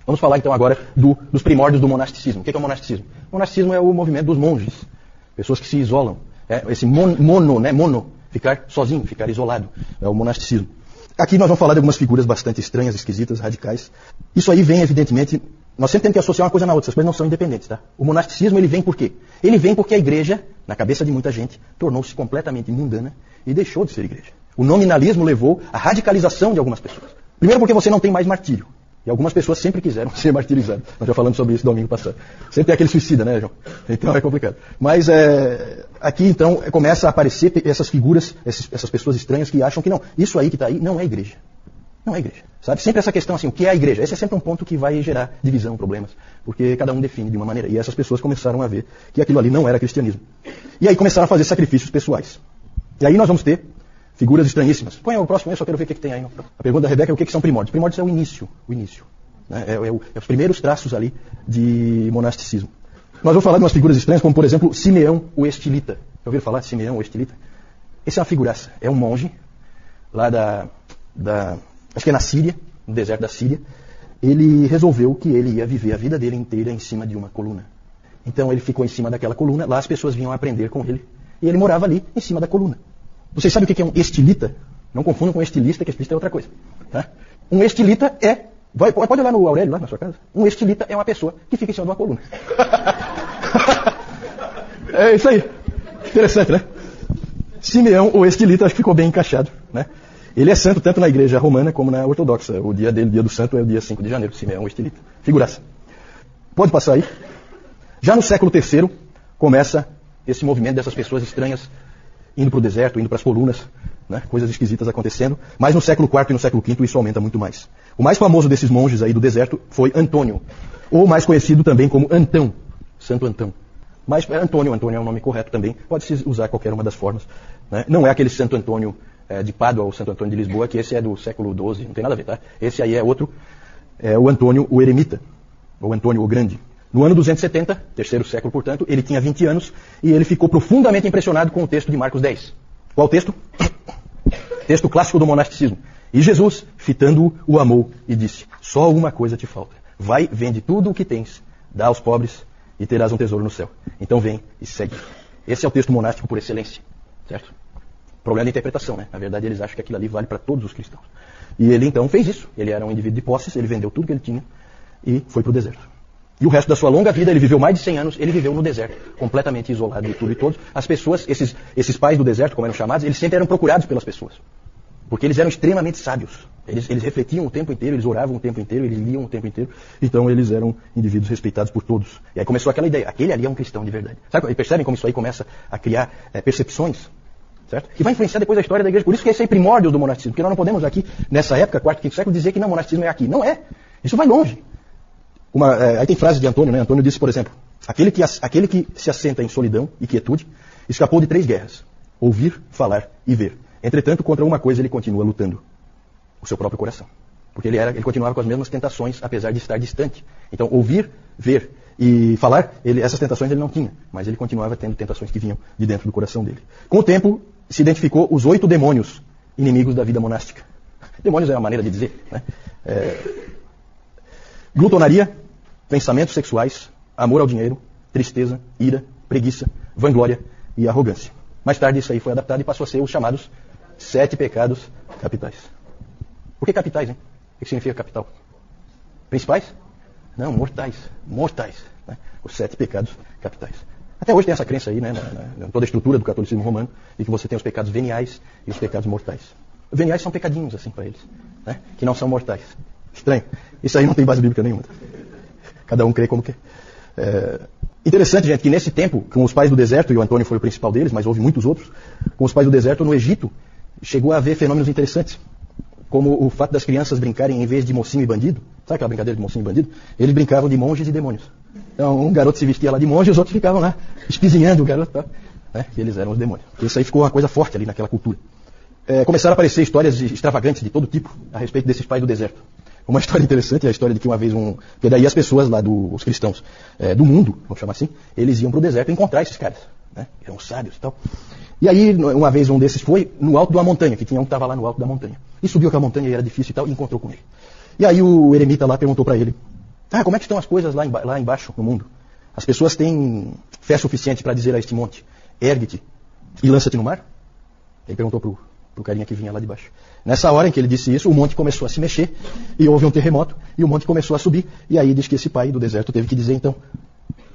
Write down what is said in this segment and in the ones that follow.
Vamos falar então agora dos primórdios do monasticismo. O que é o monasticismo? O monasticismo é o movimento dos monges, pessoas que se isolam. Esse mono, ficar sozinho, ficar isolado, é o monasticismo. Aqui nós vamos falar de algumas figuras bastante estranhas, esquisitas, radicais. Isso aí vem, evidentemente, nós sempre temos que associar uma coisa na outra, essas coisas não são independentes, tá? O monasticismo, ele vem por quê? Ele vem porque a igreja, na cabeça de muita gente, tornou-se completamente mundana e deixou de ser igreja. O nominalismo levou à radicalização de algumas pessoas. Primeiro porque você não tem mais martírio. E algumas pessoas sempre quiseram ser martirizadas. Nós já falamos sobre isso domingo passado. Sempre tem aquele suicida, né, João? Então é complicado. Mas aqui, então, começa a aparecer essas figuras, essas pessoas estranhas que acham que não. Isso aí que está aí não é igreja. Não é igreja. Sabe? Sempre essa questão assim, o que é a igreja? Esse é sempre um ponto que vai gerar divisão, problemas. Porque cada um define de uma maneira. E essas pessoas começaram a ver que aquilo ali não era cristianismo. E aí começaram a fazer sacrifícios pessoais. E aí nós vamos ter figuras estranhíssimas. Põe o próximo, eu só quero ver o que tem aí. A pergunta da Rebeca é o que são primórdios. Primórdios é o início. O início. Né? É os primeiros traços ali de monasticismo. Nós vamos falar de umas figuras estranhas, como por exemplo, Simeão o Estilita. Já ouviram falar de Simeão o Estilita? Esse é uma figuraça. É um monge lá acho que é na Síria, no deserto da Síria. Ele resolveu que ele ia viver a vida dele inteira em cima de uma coluna. Então ele ficou em cima daquela coluna, lá as pessoas vinham aprender com ele. E ele morava ali, em cima da coluna. Vocês sabem o que é um estilita? Não confundam com estilista, que estilista é outra coisa. Tá? Um estilita pode olhar no Aurélio, lá na sua casa. Um estilita é uma pessoa que fica em cima de uma coluna. É isso aí. Interessante, né? Simeão, o estilita, acho que ficou bem encaixado. Né? Ele é santo tanto na igreja romana como na ortodoxa. O dia dele, o dia do santo, é o dia 5 de janeiro. Simeão, o estilita. Figuraça. Pode passar aí. Já no século III, começa esse movimento dessas pessoas estranhas indo para o deserto, indo para as colunas, né? Coisas esquisitas acontecendo. Mas no século IV e no século V isso aumenta muito mais. O mais famoso desses monges aí do deserto foi Antônio, ou mais conhecido também como Antão, Santo Antão. Mas Antônio é um nome correto também, pode-se usar qualquer uma das formas. Né? Não é aquele Santo Antônio de Pádua ou Santo Antônio de Lisboa, que esse é do século XII, não tem nada a ver, tá? Esse aí é outro, é o Antônio o Eremita, ou Antônio o Grande. No ano 270, terceiro século, portanto, ele tinha 20 anos e ele ficou profundamente impressionado com o texto de Marcos 10. Qual texto? Texto clássico do monasticismo. E Jesus, fitando-o, o amou e disse: só uma coisa te falta. Vai, vende tudo o que tens, dá aos pobres e terás um tesouro no céu. Então vem e segue. Esse é o texto monástico por excelência. Certo? Problema de interpretação, né? Na verdade, eles acham que aquilo ali vale para todos os cristãos. E ele então fez isso. Ele era um indivíduo de posses, ele vendeu tudo que ele tinha e foi para o deserto. E o resto da sua longa vida, ele viveu mais de 100 anos, ele viveu no deserto, completamente isolado de tudo e todos. As pessoas, esses pais do deserto, como eram chamados, eles sempre eram procurados pelas pessoas. Porque eles eram extremamente sábios. Eles refletiam o tempo inteiro, eles oravam o tempo inteiro, eles liam o tempo inteiro. Então eles eram indivíduos respeitados por todos. E aí começou aquela ideia, aquele ali é um cristão de verdade. Sabe, percebem como isso aí começa a criar percepções? Certo? E vai influenciar depois a história da igreja. Por isso que esse é o primórdio do monasticismo. Porque nós não podemos aqui, nessa época, quarto, quinto século, dizer que não, o monasticismo é aqui. Não é. Isso vai longe. Aí tem frase de Antônio, né? Antônio disse, por exemplo, aquele que se assenta em solidão e quietude escapou de 3 guerras: ouvir, falar e ver. Entretanto, contra uma coisa ele continua lutando: o seu próprio coração. Porque ele continuava com as mesmas tentações, apesar de estar distante. Então, ouvir, ver e falar, essas tentações ele não tinha, mas ele continuava tendo tentações que vinham de dentro do coração dele. Com o tempo, se identificou os 8 demônios inimigos da vida monástica. Demônios é uma maneira de dizer, né? Glutonaria, pensamentos sexuais, amor ao dinheiro, tristeza, ira, preguiça, vanglória e arrogância. Mais tarde isso aí foi adaptado e passou a ser os chamados 7 pecados capitais. Por que capitais, hein? O que significa capital? Principais? Não, mortais. Mortais. Né? Os 7 pecados capitais. Até hoje tem essa crença aí, né, em toda a estrutura do catolicismo romano, de que você tem os pecados veniais e os pecados mortais. Veniais são pecadinhos, assim, para eles, né? Que não são mortais. Estranho. Isso aí não tem base bíblica nenhuma. Cada um crê como quer. Interessante, gente, que nesse tempo, com os pais do deserto, e o Antônio foi o principal deles, mas houve muitos outros, com os pais do deserto no Egito, chegou a haver fenômenos interessantes. Como o fato das crianças brincarem em vez de mocinho e bandido. Sabe aquela brincadeira de mocinho e bandido? Eles brincavam de monges e demônios. Então, um garoto se vestia lá de monge e os outros ficavam lá espizinhando o garoto. Tá? Né? Que eles eram os demônios. Isso aí ficou uma coisa forte ali naquela cultura. Começaram a aparecer histórias extravagantes de todo tipo a respeito desses pais do deserto. Uma história interessante é a história de que uma vez porque daí as pessoas lá, os cristãos do mundo, vamos chamar assim, eles iam para o deserto encontrar esses caras. Né? Eram sábios e tal. E aí, uma vez um desses foi no alto de uma montanha, que tinha um que estava lá no alto da montanha. E subiu aquela montanha e era difícil e tal, e encontrou com ele. E aí o eremita lá perguntou para ele: Como é que estão as coisas lá embaixo no mundo? As pessoas têm fé suficiente para dizer a este monte, ergue-te e lança-te no mar? Ele perguntou pro carinha que vinha lá de baixo. Nessa hora em que ele disse isso, o monte começou a se mexer, e houve um terremoto, e o monte começou a subir, e aí diz que esse pai do deserto teve que dizer, então,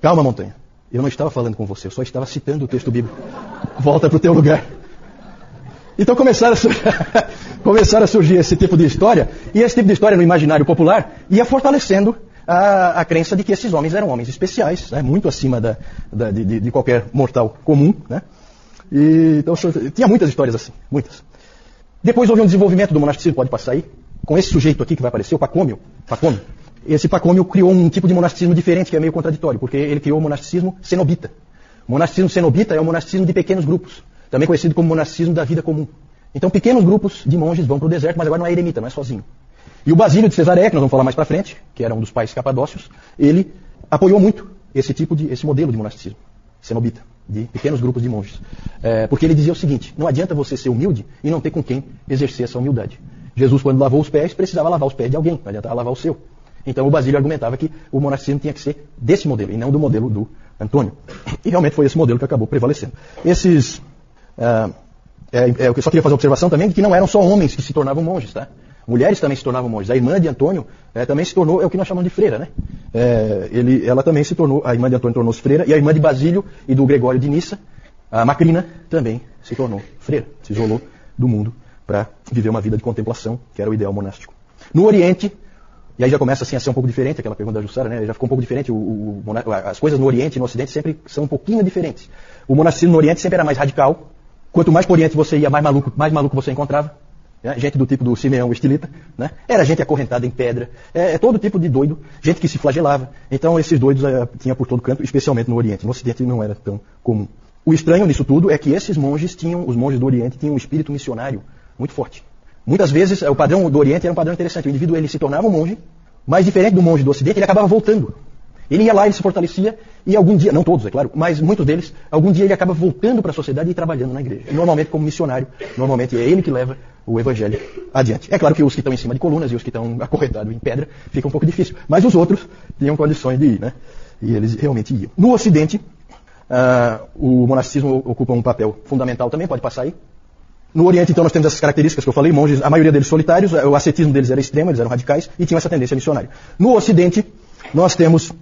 calma montanha, eu não estava falando com você, eu só estava citando o texto bíblico. Volta para o teu lugar. Então começaram a surgir esse tipo de história, e esse tipo de história no imaginário popular ia fortalecendo a crença de que esses homens eram homens especiais, né, muito acima de qualquer mortal comum. Né? E, então tinha muitas histórias assim, muitas. Depois houve um desenvolvimento do monasticismo, pode passar aí, com esse sujeito aqui que vai aparecer, o Pacômio. Esse Pacômio criou um tipo de monasticismo diferente, que é meio contraditório, porque ele criou o monasticismo cenobita. O monasticismo cenobita é o monasticismo de pequenos grupos, também conhecido como monasticismo da vida comum. Então pequenos grupos de monges vão para o deserto, mas agora não é eremita, não é sozinho. E o Basílio de Cesareia, que nós vamos falar mais para frente, que era um dos pais capadócios, ele apoiou muito esse modelo de monasticismo cenobita, de pequenos grupos de monges. Porque ele dizia o seguinte, não adianta você ser humilde e não ter com quem exercer essa humildade. Jesus, quando lavou os pés, precisava lavar os pés de alguém, não adiantava lavar o seu. Então o Basílio argumentava que o monasticismo tinha que ser desse modelo, e não do modelo do Antônio. E realmente foi esse modelo que acabou prevalecendo. Eu só queria fazer uma observação também de que não eram só homens que se tornavam monges, tá? Mulheres também se tornavam monges. A irmã de Antônio também se tornou, é o que nós chamamos de freira, né? Ela também se tornou, a irmã de Antônio tornou-se freira, e a irmã de Basílio e do Gregório de Nissa, a Macrina, também se tornou freira, se isolou do mundo para viver uma vida de contemplação, que era o ideal monástico. No Oriente, e aí já começa assim a ser um pouco diferente, aquela pergunta da Jussara, né? Já ficou um pouco diferente, as coisas no Oriente e no Ocidente sempre são um pouquinho diferentes. O monasticismo no Oriente sempre era mais radical, quanto mais para o Oriente você ia, mais maluco você encontrava. Gente do tipo do Simeão Estilita, né? Era gente acorrentada em pedra, todo tipo de doido, gente que se flagelava. Então esses doidos tinha por todo canto, especialmente no Oriente. No Ocidente não era tão comum. O estranho nisso tudo é que esses monges os monges do Oriente tinham um espírito missionário muito forte. Muitas vezes o padrão do Oriente era um padrão interessante. O indivíduo ele se tornava um monge, mas diferente do monge do Ocidente, ele acabava voltando. Ele ia lá, ele se fortalecia, e algum dia, não todos, é claro, mas muitos deles, algum dia ele acaba voltando para a sociedade e trabalhando na igreja. Normalmente como missionário, normalmente é ele que leva o evangelho adiante. É claro que os que estão em cima de colunas e os que estão acorrentados em pedra, fica um pouco difícil. Mas os outros tinham condições de ir, né? E eles realmente iam. No Ocidente, o monasticismo ocupa um papel fundamental também, pode passar aí. No Oriente, então, nós temos essas características que eu falei, monges, a maioria deles solitários, o ascetismo deles era extremo, eles eram radicais e tinham essa tendência missionária. No Ocidente, nós temos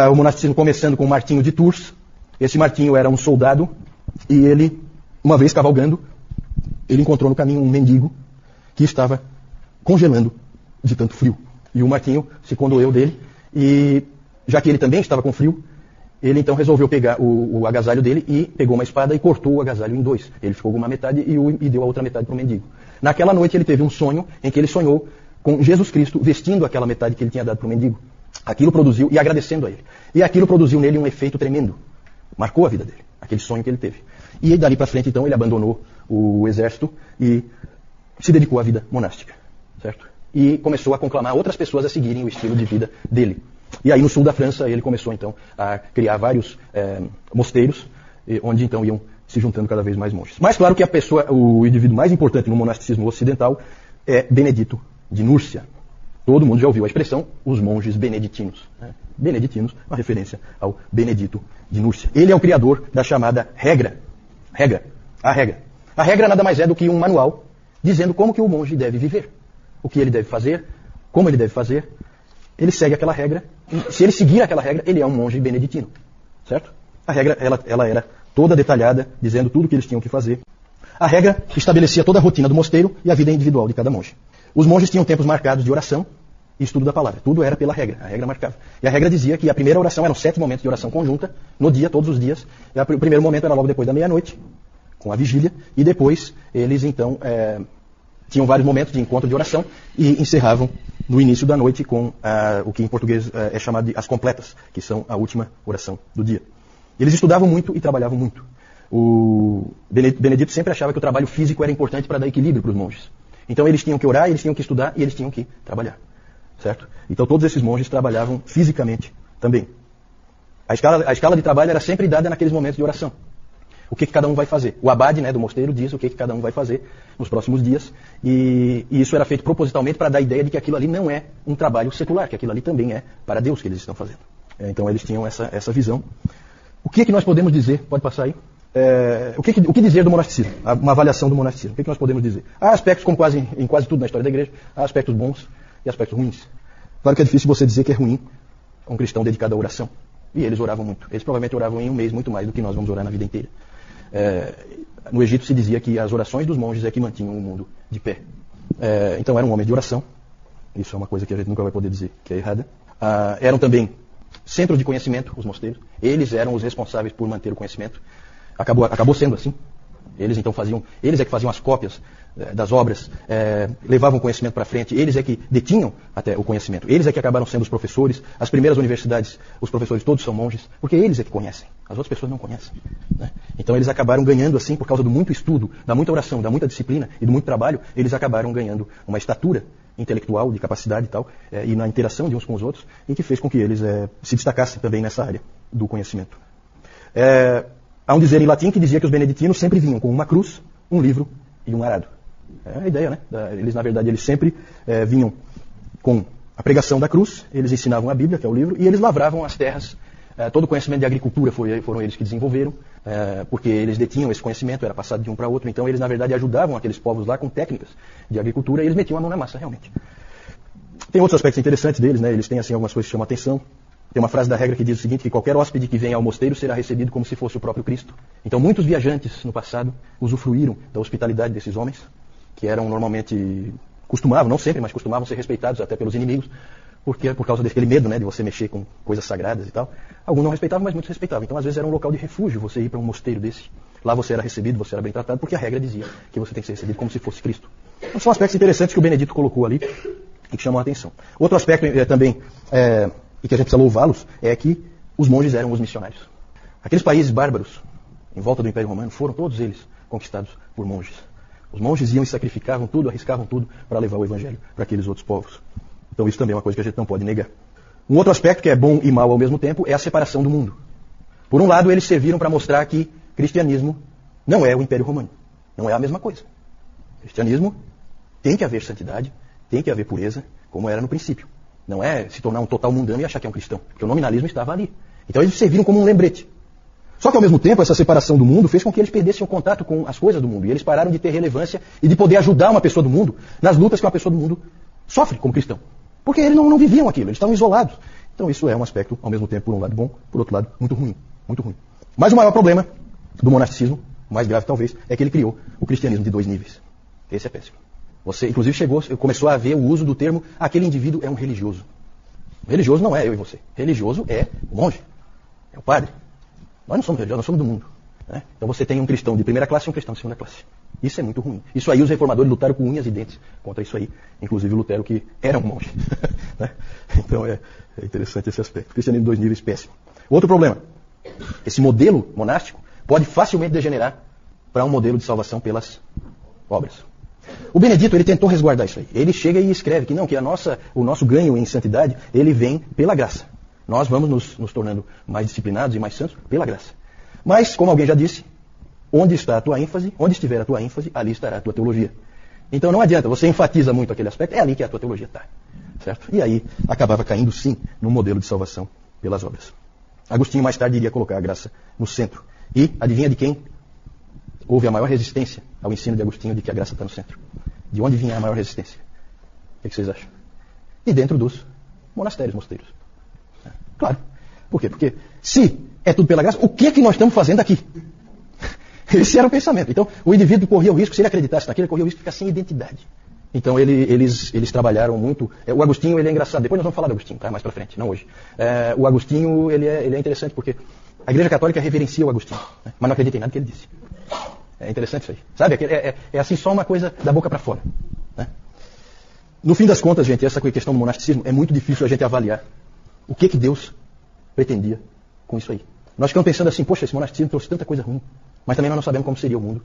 o monasticismo começando com Martinho de Tours. Esse Martinho era um soldado e ele, uma vez cavalgando, ele encontrou no caminho um mendigo que estava congelando de tanto frio. E o Martinho se condoeu dele e, já que ele também estava com frio, ele então resolveu pegar o agasalho dele e pegou uma espada e cortou o agasalho em dois. Ele ficou com uma metade e deu a outra metade para o mendigo. Naquela noite ele teve um sonho em que ele sonhou com Jesus Cristo vestindo aquela metade que ele tinha dado para o mendigo. Aquilo produziu, e agradecendo a ele. E aquilo produziu nele um efeito tremendo. Marcou a vida dele, aquele sonho que ele teve. E dali para frente então ele abandonou o exército e se dedicou à vida monástica. Certo? E começou a conclamar outras pessoas a seguirem o estilo de vida dele. E aí no sul da França ele começou então a criar vários mosteiros, onde então iam se juntando cada vez mais monges. Mas claro que o indivíduo mais importante no monasticismo ocidental é Benedito de Núrcia. Todo mundo já ouviu a expressão os monges beneditinos. Né? Beneditinos, uma referência ao Benedito de Núrcia. Ele é o criador da chamada regra. A regra. A regra nada mais é do que um manual dizendo como que o monge deve viver. O que ele deve fazer, como ele deve fazer. Ele segue aquela regra. Se ele seguir aquela regra, ele é um monge beneditino. Certo? A regra, ela era toda detalhada, dizendo tudo o que eles tinham que fazer. A regra estabelecia toda a rotina do mosteiro e a vida individual de cada monge. Os monges tinham tempos marcados de oração e estudo da palavra. Tudo era pela regra. A regra marcava. E a regra dizia que a primeira oração eram 7 momentos de oração conjunta, no dia, todos os dias. E o primeiro momento era logo depois da meia-noite, com a vigília. E depois eles, então, tinham vários momentos de encontro de oração e encerravam no início da noite com o que em português é chamado de as completas, que são a última oração do dia. Eles estudavam muito e trabalhavam muito. O Benedito sempre achava que o trabalho físico era importante para dar equilíbrio para os monges. Então eles tinham que orar, eles tinham que estudar e eles tinham que trabalhar. Certo? Então todos esses monges trabalhavam fisicamente também. A escala de trabalho era sempre dada naqueles momentos de oração. o que cada um vai fazer. O abade, né, do mosteiro diz o que cada um vai fazer nos próximos dias, e isso era feito propositalmente para dar a ideia de que aquilo ali não é um trabalho secular, que aquilo ali também é para Deus que eles estão fazendo. Então eles tinham essa visão. O que nós podemos dizer? Pode passar aí. O que dizer do monasticismo? Uma avaliação do monasticismo. O que nós podemos dizer? Há aspectos, como em quase tudo na história da igreja, há aspectos bons e aspectos ruins. Claro que é difícil você dizer que é ruim um cristão dedicado à oração. E eles oravam muito. Eles provavelmente oravam em um mês muito mais do que nós vamos orar na vida inteira. No Egito se dizia que as orações dos monges é que mantinham o mundo de pé. Então eram homens de oração. Isso é uma coisa que a gente nunca vai poder dizer que é errada. Eram também centro de conhecimento, os mosteiros. Eles eram os responsáveis por manter o conhecimento. Acabou sendo assim. Eles é que faziam as cópias das obras, levavam o conhecimento para frente, eles é que detinham até o conhecimento. Eles é que acabaram sendo os professores. As primeiras universidades, os professores todos são monges, porque eles é que conhecem. As outras pessoas não conhecem. Né? Então eles acabaram ganhando assim, por causa do muito estudo, da muita oração, da muita disciplina e do muito trabalho, eles acabaram ganhando uma estatura intelectual, de capacidade e tal, e na interação de uns com os outros, e que fez com que eles se destacassem também nessa área do conhecimento. Há um dizer em latim que dizia que os beneditinos sempre vinham com uma cruz, um livro e um arado. É a ideia, né? Eles, na verdade, eles sempre vinham com a pregação da cruz, eles ensinavam a Bíblia, que é o livro, e eles lavravam as terras. Todo o conhecimento de agricultura foram eles que desenvolveram, porque eles detinham esse conhecimento, era passado de um para outro. Então, eles, na verdade, ajudavam aqueles povos lá com técnicas de agricultura, e eles metiam a mão na massa, realmente. Tem outros aspectos interessantes deles, né? Eles têm assim, algumas coisas que chamam a atenção. Tem uma frase da regra que diz o seguinte, que qualquer hóspede que venha ao mosteiro será recebido como se fosse o próprio Cristo. Então muitos viajantes no passado usufruíram da hospitalidade desses homens, que eram normalmente, não sempre, mas costumavam ser respeitados até pelos inimigos, porque por causa daquele medo, né, de você mexer com coisas sagradas e tal. Alguns não respeitavam, mas muitos respeitavam. Então às vezes era um local de refúgio você ir para um mosteiro desse. Lá você era recebido, você era bem tratado, porque a regra dizia que você tem que ser recebido como se fosse Cristo. Então são aspectos interessantes que o Benedito colocou ali e que chamam a atenção. Outro aspecto também... e que a gente precisa louvá-los, é que os monges eram os missionários. Aqueles países bárbaros, em volta do Império Romano, foram todos eles conquistados por monges. Os monges iam e sacrificavam tudo, arriscavam tudo para levar o Evangelho para aqueles outros povos. Então isso também é uma coisa que a gente não pode negar. Um outro aspecto que é bom e mal ao mesmo tempo é a separação do mundo. Por um lado, eles serviram para mostrar que cristianismo não é o Império Romano. Não é a mesma coisa. Cristianismo tem que haver santidade, tem que haver pureza, como era no princípio. Não é se tornar um total mundano e achar que é um cristão. Porque o nominalismo estava ali. Então eles serviram como um lembrete. Só que ao mesmo tempo, essa separação do mundo fez com que eles perdessem o contato com as coisas do mundo. E eles pararam de ter relevância e de poder ajudar uma pessoa do mundo nas lutas que uma pessoa do mundo sofre como cristão. Porque eles não viviam aquilo, eles estavam isolados. Então isso é um aspecto, ao mesmo tempo, por um lado bom, por outro lado, muito ruim. Muito ruim. Mas o maior problema do monasticismo, o mais grave talvez, é que ele criou o cristianismo de 2 níveis. Esse é péssimo. Você, inclusive, começou a ver o uso do termo, aquele indivíduo é um religioso. O religioso não é eu e você. Religioso é o monge, é o padre. Nós não somos religiosos, nós somos do mundo. Né? Então você tem um cristão de primeira classe e um cristão de segunda classe. Isso é muito ruim. Isso aí os reformadores lutaram com unhas e dentes contra isso aí. Inclusive o Lutero, que era um monge. Né? Então é interessante esse aspecto. Cristianismo de 2 níveis, péssimo. Outro problema. Esse modelo monástico pode facilmente degenerar para um modelo de salvação pelas obras. O Benedito, ele tentou resguardar isso aí. Ele chega e escreve que não, que o nosso ganho em santidade, ele vem pela graça. Nós vamos nos tornando mais disciplinados e mais santos pela graça. Mas, como alguém já disse, onde está a tua ênfase, onde estiver a tua ênfase, ali estará a tua teologia. Então não adianta, você enfatiza muito aquele aspecto, é ali que a tua teologia está. Certo? E aí acabava caindo sim no modelo de salvação pelas obras. Agostinho mais tarde iria colocar a graça no centro. E adivinha de quem houve a maior resistência ao ensino de Agostinho de que a graça está no centro? De onde vinha a maior resistência? O que vocês acham? E dentro dos monastérios, mosteiros. Claro. Por quê? Porque se é tudo pela graça, o que é que nós estamos fazendo aqui? Esse era o pensamento. Então, o indivíduo corria o risco, se ele acreditasse naquilo, ele corria o risco de ficar sem identidade. Então, eles trabalharam muito. O Agostinho, ele é engraçado. Depois nós vamos falar do Agostinho, tá? Mais pra frente, não hoje. O Agostinho, ele é interessante porque a Igreja Católica reverencia o Agostinho, né? Mas não acredita em nada que ele disse. É interessante isso aí. Sabe? É assim só uma coisa da boca para fora. Né? No fim das contas, gente, essa questão do monasticismo é muito difícil a gente avaliar o que Deus pretendia com isso aí. Nós ficamos pensando assim, poxa, esse monasticismo trouxe tanta coisa ruim, mas também nós não sabemos como seria o mundo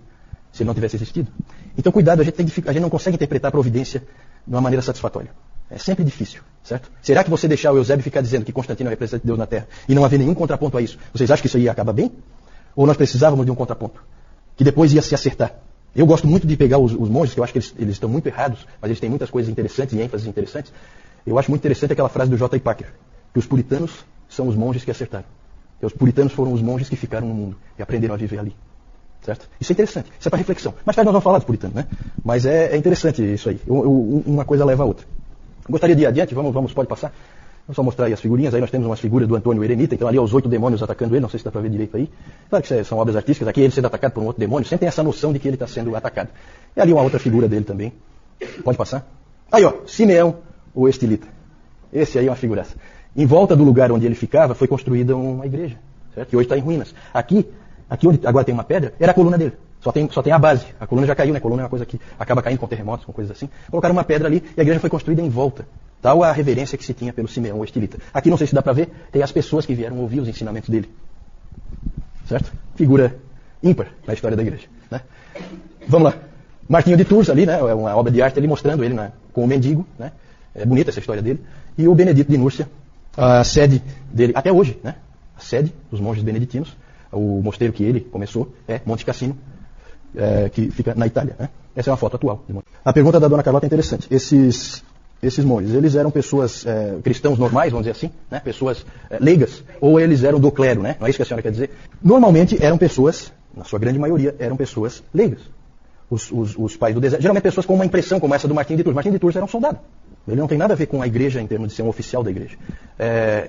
se ele não tivesse existido. Então, cuidado, a gente não consegue interpretar a providência de uma maneira satisfatória. É sempre difícil, certo? Será que você deixar o Eusébio ficar dizendo que Constantino é representante de Deus na Terra e não haver nenhum contraponto a isso, vocês acham que isso aí acaba bem? Ou nós precisávamos de um contraponto, que depois ia se acertar? Eu gosto muito de pegar os monges, que eu acho que eles estão muito errados, mas eles têm muitas coisas interessantes e ênfases interessantes. Eu acho muito interessante aquela frase do J.I. Packer, que os puritanos são os monges que acertaram. Que os puritanos foram os monges que ficaram no mundo e aprenderam a viver ali. Certo? Isso é interessante, isso é para reflexão. Mais tarde nós vamos falar dos puritanos, né? Mas é interessante isso aí. Uma coisa leva a outra. Gostaria de ir adiante, pode passar. Vamos só mostrar aí as figurinhas. Aí nós temos umas figuras do Antônio Eremita, então ali os 8 demônios atacando ele, não sei se dá para ver direito aí. Claro que são obras artísticas, aqui ele sendo atacado por um outro demônio, sempre tem essa noção de que ele está sendo atacado. E ali uma outra figura dele também. Pode passar? Aí ó, Simeão, o estilita. Esse aí é uma figuraça. Em volta do lugar onde ele ficava foi construída uma igreja, certo? Que hoje está em ruínas. Aqui onde agora tem uma pedra, era a coluna dele. Só tem a base. A coluna já caiu, né? A coluna é uma coisa que acaba caindo com terremotos, com coisas assim. Colocaram uma pedra ali e a igreja foi construída em volta. Tal a reverência que se tinha pelo Simeão, o estilita. Aqui, não sei se dá para ver, tem as pessoas que vieram ouvir os ensinamentos dele. Certo? Figura ímpar na história da igreja. Né? Vamos lá. Martinho de Tours ali, né? É uma obra de arte ali mostrando ele, né? Com o mendigo. Né? É bonita essa história dele. E o Benedito de Núrcia, a sede dele, até hoje, né? A sede dos monges beneditinos, o mosteiro que ele começou é Monte Cassino, que fica na Itália. Né? Essa é uma foto atual. A pergunta da dona Carlota é interessante. Esses monges, eles eram pessoas cristãos normais, vamos dizer assim, né? Pessoas leigas, ou eles eram do clero, né? Não é isso que a senhora quer dizer? Normalmente eram pessoas, na sua grande maioria, eram pessoas leigas. Os pais do deserto, geralmente pessoas com uma impressão como essa do Martinho de Tours. Martinho de Tours era um soldado. Ele não tem nada a ver com a igreja em termos de ser um oficial da igreja.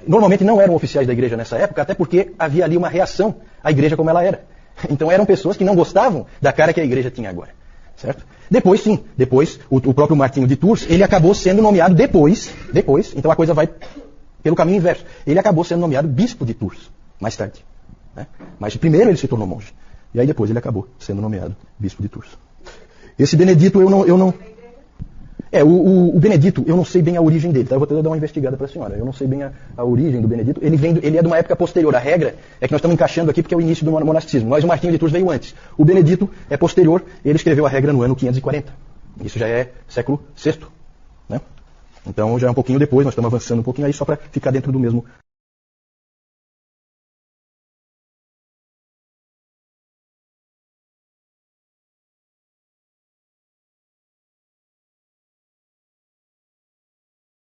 Normalmente não eram oficiais da igreja nessa época, até porque havia ali uma reação à igreja como ela era. Então eram pessoas que não gostavam da cara que a igreja tinha agora. Certo? Depois, sim, o próprio Martinho de Tours, ele acabou sendo nomeado depois, então a coisa vai pelo caminho inverso. Ele acabou sendo nomeado bispo de Tours, mais tarde. Né? Mas primeiro ele se tornou monge. E aí depois ele acabou sendo nomeado bispo de Tours. Esse Benedito, eu não... o Benedito, eu não sei bem a origem dele, tá? Eu vou ter dar uma investigada para a senhora. Eu não sei bem a origem do Benedito. Ele é de uma época posterior. A regra é que nós estamos encaixando aqui porque é o início do monasticismo. Mas o Martinho de Tours veio antes. O Benedito é posterior. Ele escreveu a regra no ano 540. Isso já é século VI. Né? Então já é um pouquinho depois, nós estamos avançando um pouquinho aí só para ficar dentro do mesmo